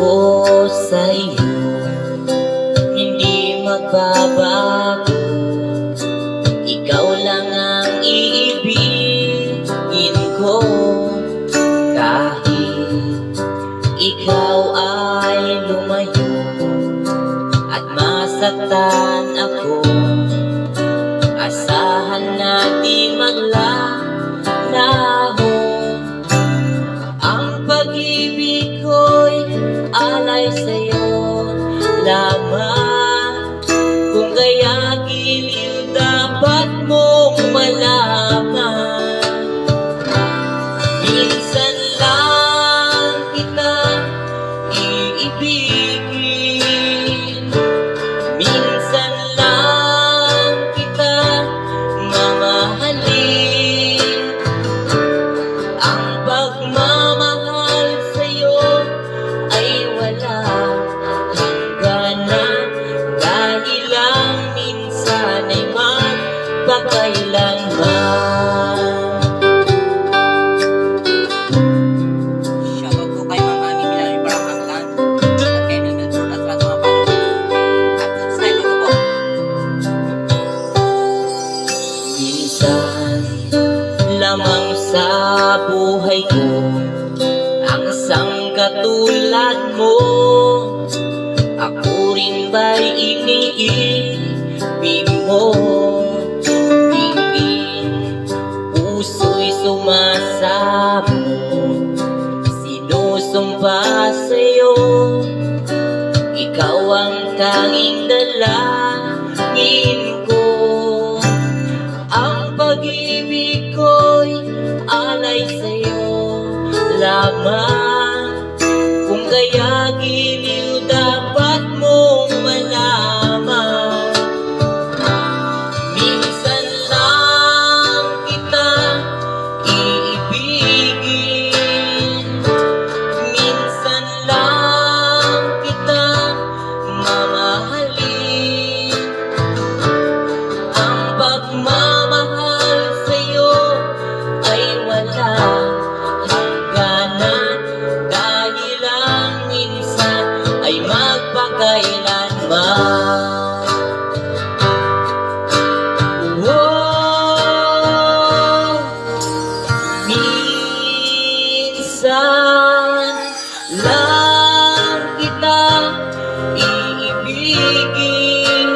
ko sa'yo, hindi magbabago. Ikaw lang ang iibigin ko, kahit ikaw ay lumayo at masaktan ako. Asahan natin maglalaho. Ang pag-ibig ko'y alay sa'yo lamang. Kung kaya giliw dapat mong malaman. Minsan lang kita iibigin, minsan lang kita mamahalin. Ang pagmamahal sa'yo ay wala hangganan, dahil lang minsan ay magpakailanman. Shoutout po kay Ma'am Ami Milani Barakanglan at kay Nel Melchor at sa mga followers. At subscribe ko po. Minsan lamang sa buhay ko ang isang katulad mo. Ako rin ba'y iniibig mo? Tingin, puso'y sumasabog, sinusumpa sa'yo. Ikaw ang tanging dalangin ko. Ang pag-ibig ko'y alay sa'yo lamang. Kung kaya giliw dapat mong malaman. Minsan lang kita iibigin, minsan lang kita mamahalin. Ang pagmamahal sa'yo ay wala hangganan, dahil lang minsan ay magpakailanman. Oh, minsan lang kita iibigin,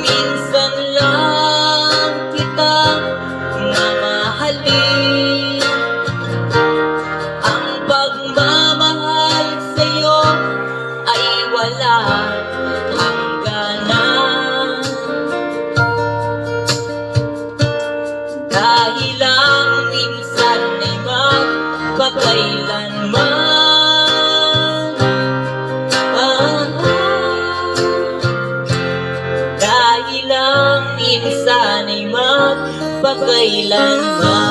minsan lang kita mamahalin. Ang pagmamahal sa'yo ay wala hangganan, dahil lang minsan ay magpakailanman. Dahil lang minsan ay magpakailanman.